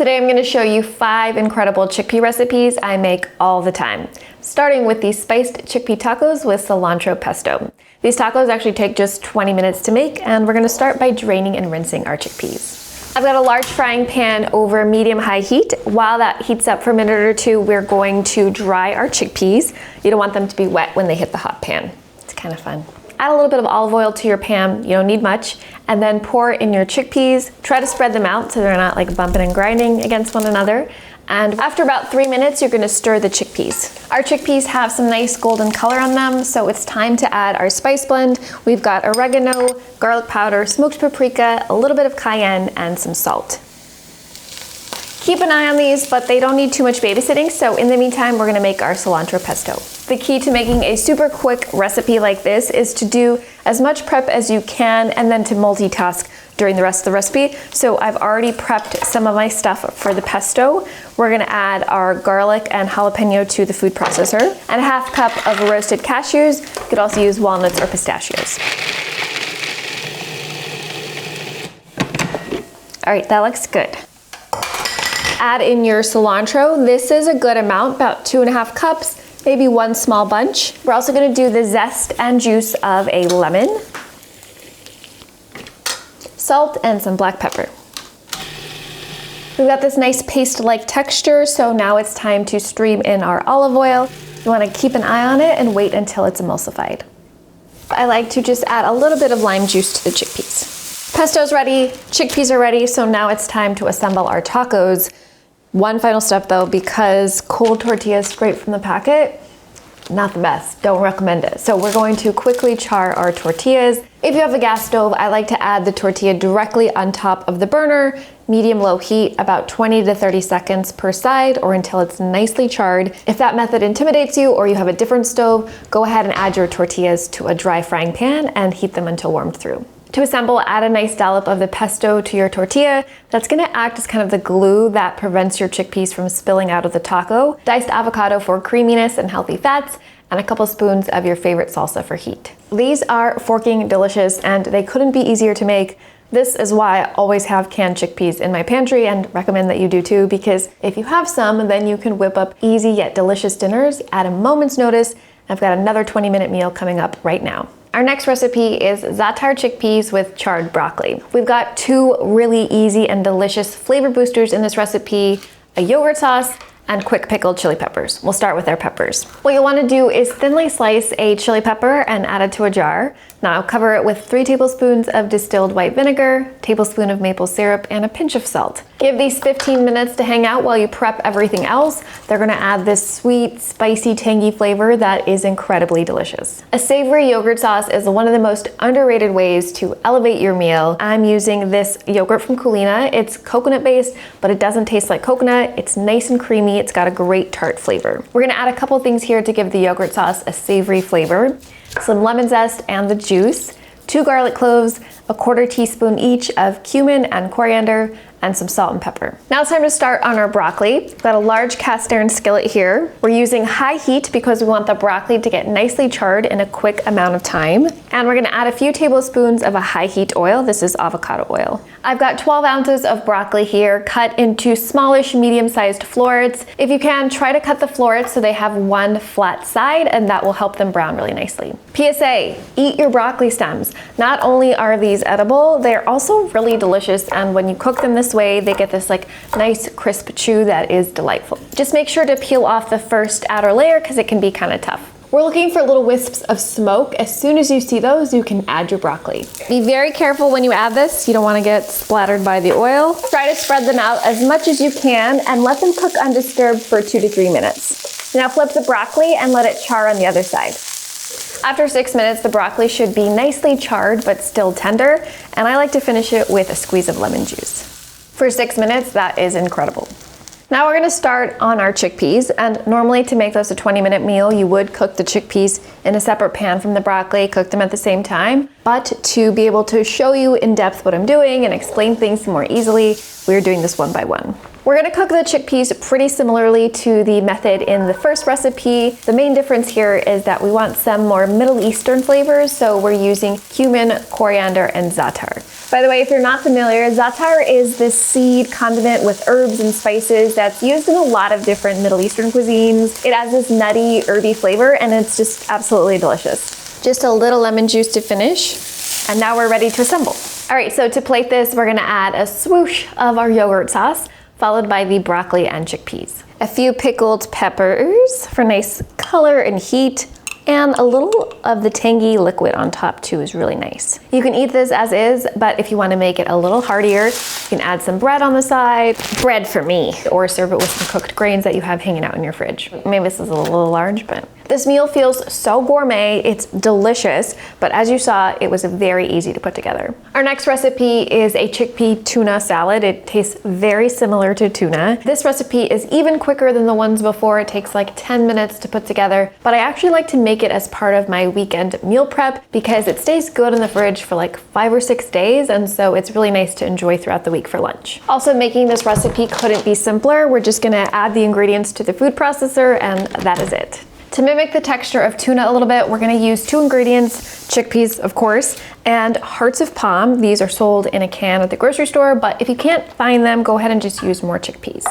Today I'm going to show you 5 incredible chickpea recipes I make all the time, starting with these spiced chickpea tacos with cilantro pesto. These tacos actually take just 20 minutes to make, and we're going to start by draining and rinsing our chickpeas. I've got a large frying pan over medium-high heat. While that heats up for a minute or two, we're going to dry our chickpeas. You don't want them to be wet when they hit the hot pan. It's kind of fun. Add a little bit of olive oil to your pan, you don't need much, and then pour in your chickpeas. Try to spread them out so they're not like bumping and grinding against one another. And after about 3 minutes, you're gonna stir the chickpeas. Our chickpeas have some nice golden color on them, so it's time to add our spice blend. We've got oregano, garlic powder, smoked paprika, a little bit of cayenne, and some salt. Keep an eye on these, but they don't need too much babysitting, so in the meantime, we're gonna make our cilantro pesto. The key to making a super quick recipe like this is to do as much prep as you can and then to multitask during the rest of the recipe. So I've already prepped some of my stuff for the pesto. We're gonna add our garlic and jalapeno to the food processor and a half cup of roasted cashews. You could also use walnuts or pistachios. All right, that looks good. Add in your cilantro. This is a good amount, about 2.5 cups, maybe 1 small bunch. We're also gonna do the zest and juice of a lemon, salt, and some black pepper. We've got this nice paste-like texture, so now it's time to stream in our olive oil. You wanna keep an eye on it and wait until it's emulsified. I like to just add a little bit of lime juice to the chickpeas. Pesto's ready, chickpeas are ready, so now it's time to assemble our tacos. One final step though, because cold tortillas straight from the packet, not the best, don't recommend it. So we're going to quickly char our tortillas. If you have a gas stove, I like to add the tortilla directly on top of the burner, medium-low heat, about 20 to 30 seconds per side or until it's nicely charred. If that method intimidates you or you have a different stove, go ahead and add your tortillas to a dry frying pan and heat them until warmed through. To assemble, add a nice dollop of the pesto to your tortilla. That's gonna act as kind of the glue that prevents your chickpeas from spilling out of the taco. Diced avocado for creaminess and healthy fats, and a couple spoons of your favorite salsa for heat. These are forking delicious, and they couldn't be easier to make. This is why I always have canned chickpeas in my pantry and recommend that you do too, because if you have some, then you can whip up easy yet delicious dinners at a moment's notice. I've got another 20-minute meal coming up right now. Our next recipe is Za'atar Chickpeas with charred broccoli. We've got 2 really easy and delicious flavor boosters in this recipe, a yogurt sauce and quick pickled chili peppers. We'll start with our peppers. What you'll want to do is thinly slice a chili pepper and add it to a jar. Now cover it with 3 tablespoons of distilled white vinegar, tablespoon of maple syrup, and a pinch of salt. Give these 15 minutes to hang out while you prep everything else. They're gonna add this sweet, spicy, tangy flavor that is incredibly delicious. A savory yogurt sauce is one of the most underrated ways to elevate your meal. I'm using this yogurt from Culina. It's coconut based, but it doesn't taste like coconut. It's nice and creamy. It's got a great tart flavor. We're gonna add a couple things here to give the yogurt sauce a savory flavor. Some lemon zest and the juice, 2 garlic cloves, a 1/4 teaspoon each of cumin and coriander, and some salt and pepper. Now it's time to start on our broccoli. We've got a large cast iron skillet here. We're using high heat because we want the broccoli to get nicely charred in a quick amount of time. And we're gonna add a few tablespoons of a high heat oil. This is avocado oil. I've got 12 ounces of broccoli here, cut into smallish, medium-sized florets. If you can, try to cut the florets so they have one flat side, and that will help them brown really nicely. PSA, eat your broccoli stems. Not only are these edible, they're also really delicious, and when you cook them this way, they get this like nice crisp chew that is delightful. Just make sure to peel off the first outer layer because it can be kind of tough. We're looking for little wisps of smoke. As soon as you see those, you can add your broccoli. Be very careful when you add this. You don't want to get splattered by the oil. Try to spread them out as much as you can and let them cook undisturbed for 2 to 3 minutes. Now flip the broccoli and let it char on the other side. After 6 minutes, the broccoli should be nicely charred but still tender, and I like to finish it with a squeeze of lemon juice. For 6 minutes, that is incredible. Now we're gonna start on our chickpeas, and normally to make this a 20-minute meal, you would cook the chickpeas in a separate pan from the broccoli, cook them at the same time. But to be able to show you in depth what I'm doing and explain things more easily, we're doing this one by one. We're gonna cook the chickpeas pretty similarly to the method in the first recipe. The main difference here is that we want some more Middle Eastern flavors, so we're using cumin, coriander, and za'atar. By the way, if you're not familiar, za'atar is this seed condiment with herbs and spices that's used in a lot of different Middle Eastern cuisines. It has this nutty, herby flavor, and it's just absolutely delicious. Just a little lemon juice to finish, and now we're ready to assemble. All right, so to plate this, we're gonna add a swoosh of our yogurt sauce, followed by the broccoli and chickpeas. A few pickled peppers for nice color and heat, and a little of the tangy liquid on top too is really nice. You can eat this as is, but if you want to make it a little heartier, you can add some bread on the side. Bread for me, or serve it with some cooked grains that you have hanging out in your fridge. Maybe this is a little large, but this meal feels so gourmet, it's delicious, but as you saw, it was very easy to put together. Our next recipe is a chickpea tuna salad. It tastes very similar to tuna. This recipe is even quicker than the ones before. It takes like 10 minutes to put together, but I actually like to make it as part of my weekend meal prep because it stays good in the fridge for like 5 or 6 days, and so it's really nice to enjoy throughout the week for lunch. Also, making this recipe couldn't be simpler. We're just gonna add the ingredients to the food processor, and that is it. To mimic the texture of tuna a little bit, we're gonna use 2 ingredients, chickpeas, of course, and hearts of palm. These are sold in a can at the grocery store, but if you can't find them, go ahead and just use more chickpeas.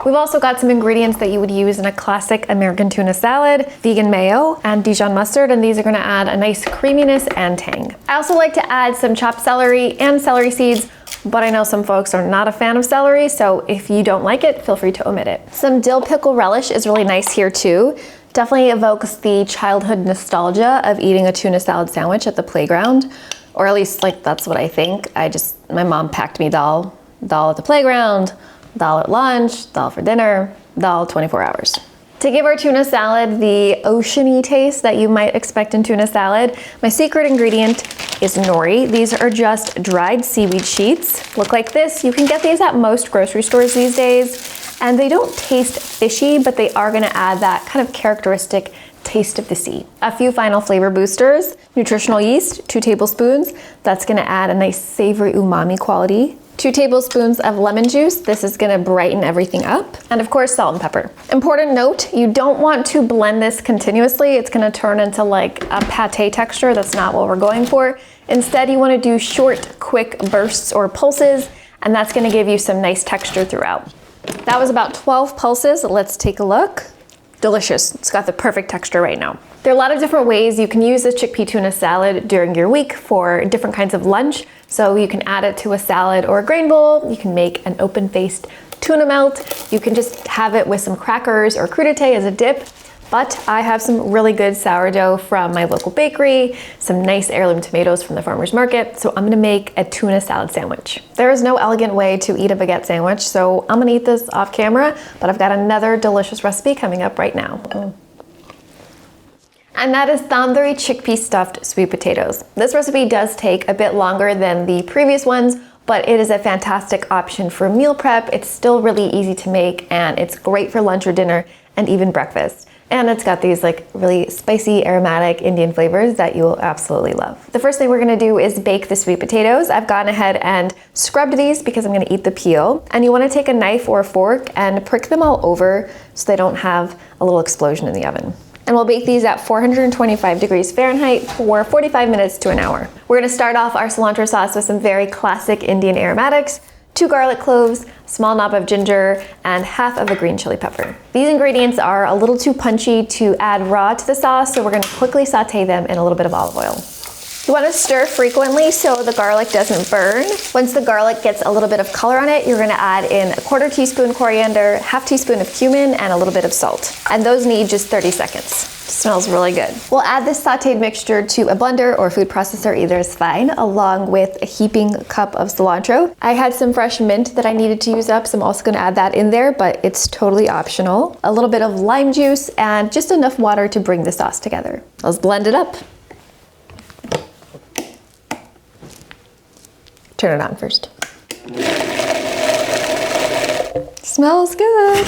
We've also got some ingredients that you would use in a classic American tuna salad, vegan mayo and Dijon mustard, and these are gonna add a nice creaminess and tang. I also like to add some chopped celery and celery seeds, but I know some folks are not a fan of celery, so if you don't like it, feel free to omit it. Some dill pickle relish is really nice here too. Definitely evokes the childhood nostalgia of eating a tuna salad sandwich at the playground, or at least like that's what I think. My mom packed me dal at the playground, dal at lunch, dal for dinner, dal 24 hours. To give our tuna salad the oceany taste that you might expect in tuna salad, my secret ingredient is nori. These are just dried seaweed sheets. Look like this. You can get these at most grocery stores these days, and they don't taste fishy, but they are gonna add that kind of characteristic taste of the sea. A few final flavor boosters, nutritional yeast, 2 tablespoons. That's gonna add a nice savory umami quality. 2 tablespoons of lemon juice. This is gonna brighten everything up. And of course, salt and pepper. Important note, you don't want to blend this continuously. It's gonna turn into like a pate texture. That's not what we're going for. Instead, you wanna do short, quick bursts or pulses, and that's gonna give you some nice texture throughout. That was about 12 pulses. Let's take a look. Delicious. It's got the perfect texture right now. There are a lot of different ways you can use this chickpea tuna salad during your week for different kinds of lunch. So you can add it to a salad or a grain bowl. You can make an open-faced tuna melt. You can just have it with some crackers or crudité as a dip. But I have some really good sourdough from my local bakery, some nice heirloom tomatoes from the farmer's market, so I'm gonna make a tuna salad sandwich. There is no elegant way to eat a baguette sandwich, so I'm gonna eat this off camera, but I've got another delicious recipe coming up right now. And that is tandoori chickpea stuffed sweet potatoes. This recipe does take a bit longer than the previous ones, but it is a fantastic option for meal prep. It's still really easy to make, and it's great for lunch or dinner and even breakfast. And it's got these like really spicy, aromatic Indian flavors that you will absolutely love. The first thing we're gonna do is bake the sweet potatoes. I've gone ahead and scrubbed these because I'm gonna eat the peel. And you wanna take a knife or a fork and prick them all over so they don't have a little explosion in the oven. And we'll bake these at 425 degrees Fahrenheit for 45 minutes to an hour. We're gonna start off our cilantro sauce with some very classic Indian aromatics, 2 garlic cloves, small knob of ginger, and half of a green chili pepper. These ingredients are a little too punchy to add raw to the sauce, so we're gonna quickly saute them in a little bit of olive oil. You wanna stir frequently so the garlic doesn't burn. Once the garlic gets a little bit of color on it, you're gonna add in 1/4 teaspoon coriander, 1/2 teaspoon of cumin, and a little bit of salt. And those need just 30 seconds. Smells really good. We'll add this sauteed mixture to a blender or food processor, either is fine, along with a heaping cup of cilantro. I had some fresh mint that I needed to use up, so I'm also gonna add that in there, but it's totally optional. A little bit of lime juice and just enough water to bring the sauce together. Let's blend it up. Turn it on first. Smells good.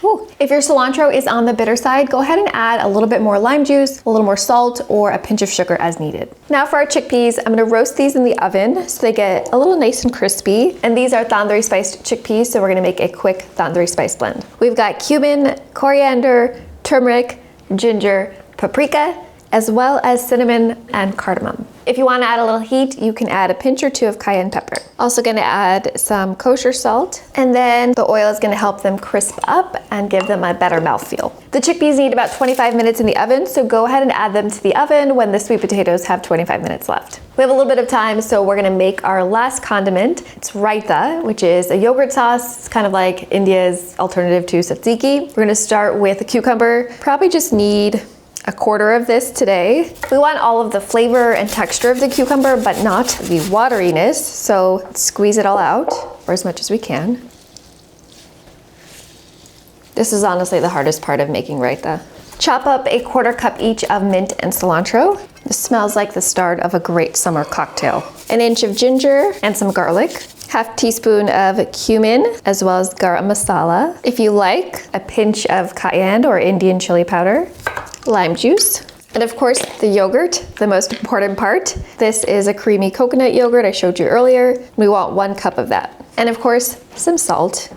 Ooh. If your cilantro is on the bitter side, go ahead and add a little bit more lime juice, a little more salt, or a pinch of sugar as needed. Now for our chickpeas, I'm gonna roast these in the oven so they get a little nice and crispy. And these are tandoori spiced chickpeas, so we're gonna make a quick tandoori spice blend. We've got cumin, coriander, turmeric, ginger, paprika, as well as cinnamon and cardamom. If you want to add a little heat, you can add a pinch or two of cayenne pepper. Also going to add some kosher salt, and then the oil is going to help them crisp up and give them a better mouthfeel. The chickpeas need about 25 minutes in the oven, so go ahead and add them to the oven when the sweet potatoes have 25 minutes left. We have a little bit of time, so we're going to make our last condiment. It's raita, which is a yogurt sauce. It's kind of like India's alternative to tzatziki. We're going to start with a cucumber. Probably just need a quarter of this today. We want all of the flavor and texture of the cucumber, but not the wateriness. So squeeze it all out, or as much as we can. This is honestly the hardest part of making raita. Chop up a quarter cup each of mint and cilantro. This smells like the start of a great summer cocktail. An inch of ginger and some garlic. Half teaspoon of cumin, as well as garam masala. If you like, a pinch of cayenne or Indian chili powder. Lime juice, and of course the yogurt, the most important part. This is a creamy coconut yogurt I showed you earlier. We want 1 cup of that. And of course, some salt.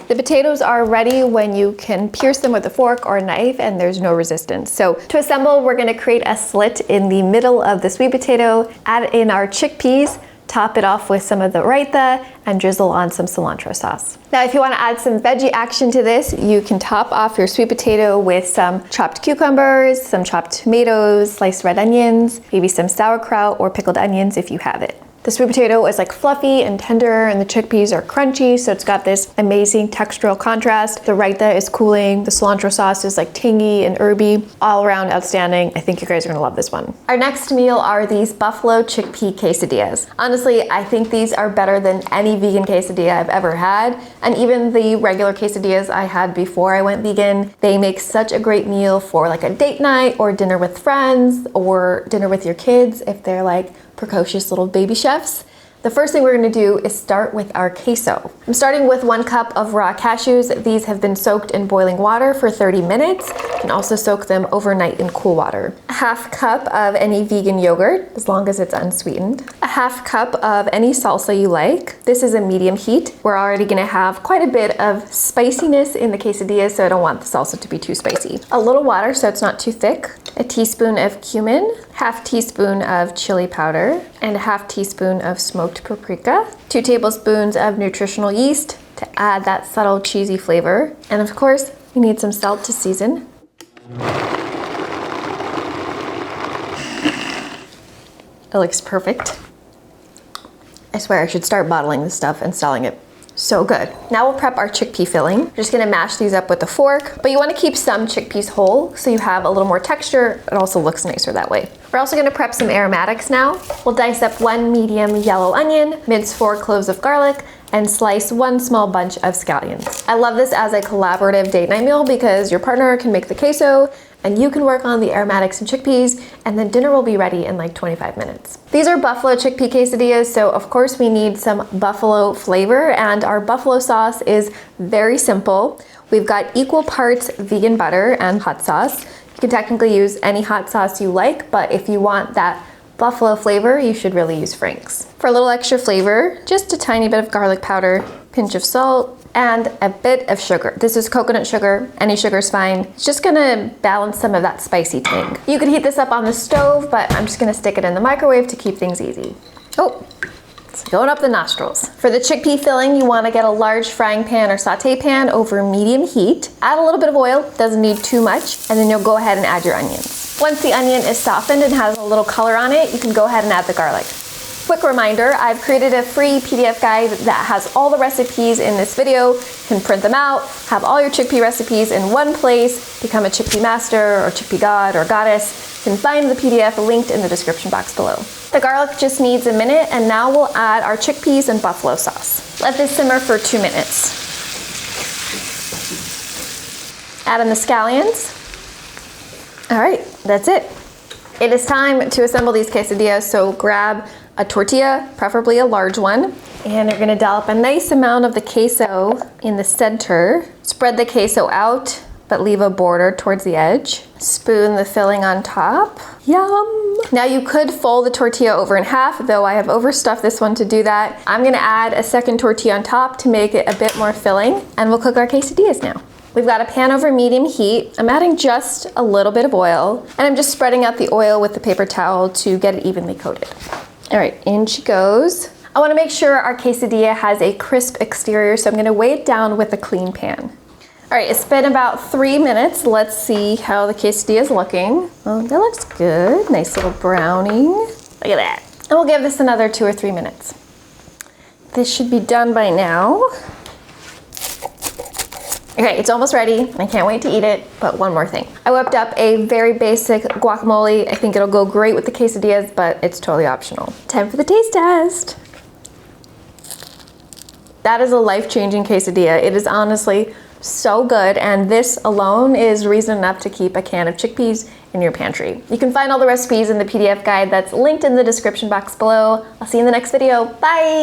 The potatoes are ready when you can pierce them with a fork or a knife and there's no resistance. So to assemble, we're gonna create a slit in the middle of the sweet potato, add in our chickpeas, top it off with some of the raita, and drizzle on some cilantro sauce. Now, if you want to add some veggie action to this, you can top off your sweet potato with some chopped cucumbers, some chopped tomatoes, sliced red onions, maybe some sauerkraut or pickled onions if you have it. The sweet potato is like fluffy and tender, and the chickpeas are crunchy, so it's got this amazing textural contrast. The raita is cooling, the cilantro sauce is like tangy and herby. All around outstanding. I think you guys are gonna love this one. Our next meal are these buffalo chickpea quesadillas. Honestly, I think these are better than any vegan quesadilla I've ever had, and even the regular quesadillas I had before I went vegan. They make such a great meal for like a date night or dinner with friends or dinner with your kids if they're like precocious little baby chefs. The first thing we're gonna do is start with our queso. I'm starting with 1 cup of raw cashews. These have been soaked in boiling water for 30 minutes. You can also soak them overnight in cool water. A half cup of any vegan yogurt, as long as it's unsweetened. A half cup of any salsa you like. This is a medium heat. We're already gonna have quite a bit of spiciness in the quesadilla, so I don't want the salsa to be too spicy. A little water so it's not too thick. A teaspoon of cumin, half teaspoon of chili powder, and a half teaspoon of smoked paprika. 2 tablespoons of nutritional yeast to add that subtle cheesy flavor. And of course, we need some salt to season. It looks perfect. I swear I should start bottling this stuff and selling it. So good. Now we'll prep our chickpea filling. We're just gonna mash these up with a fork, but you wanna keep some chickpeas whole so you have a little more texture. It also looks nicer that way. We're also gonna prep some aromatics now. We'll dice up 1 medium yellow onion, mince 4 cloves of garlic, and slice 1 small bunch of scallions. I love this as a collaborative date night meal because your partner can make the queso and you can work on the aromatics and chickpeas, and then dinner will be ready in like 25 minutes. These are buffalo chickpea quesadillas, so of course we need some buffalo flavor, and our buffalo sauce is very simple. We've got equal parts vegan butter and hot sauce. You can technically use any hot sauce you like, but if you want that buffalo flavor, you should really use Frank's. For a little extra flavor, just a tiny bit of garlic powder, pinch of salt, and a bit of sugar. This is coconut sugar, any sugar is fine. It's just gonna balance some of that spicy tang. You could heat this up on the stove, but I'm just gonna stick it in the microwave to keep things easy. Oh, it's going up the nostrils. For the chickpea filling, you wanna get a large frying pan or saute pan over medium heat. Add a little bit of oil, doesn't need too much, and then you'll go ahead and add your onions. Once the onion is softened and has a little color on it, you can go ahead and add the garlic. Quick reminder, I've created a free PDF guide that has all the recipes in this video. You can print them out, have all your chickpea recipes in one place, become a chickpea master or chickpea god or goddess. You can find the PDF linked in the description box below. The garlic just needs a minute, and now we'll add our chickpeas and buffalo sauce. Let this simmer for 2 minutes. Add in the scallions. All right, that's it. It is time to assemble these quesadillas, so grab a tortilla, preferably a large one. And you're gonna dollop a nice amount of the queso in the center. Spread the queso out, but leave a border towards the edge. Spoon the filling on top. Yum! Now you could fold the tortilla over in half, though I have overstuffed this one to do that. I'm gonna add a second tortilla on top to make it a bit more filling, and we'll cook our quesadillas now. We've got a pan over medium heat. I'm adding just a little bit of oil, and I'm just spreading out the oil with the paper towel to get it evenly coated. All right, in she goes. I wanna make sure our quesadilla has a crisp exterior, so I'm gonna weigh it down with a clean pan. All right, it's been about 3 minutes. Let's see how the quesadilla is looking. Oh, that looks good. Nice little browning. Look at that. And we'll give this another 2 or 3 minutes. This should be done by now. Okay, it's almost ready. I can't wait to eat it, but one more thing. I whipped up a very basic guacamole. I think it'll go great with the quesadillas, but it's totally optional. Time for the taste test. That is a life-changing quesadilla. It is honestly so good, and this alone is reason enough to keep a can of chickpeas in your pantry. You can find all the recipes in the PDF guide that's linked in the description box below. I'll see you in the next video. Bye!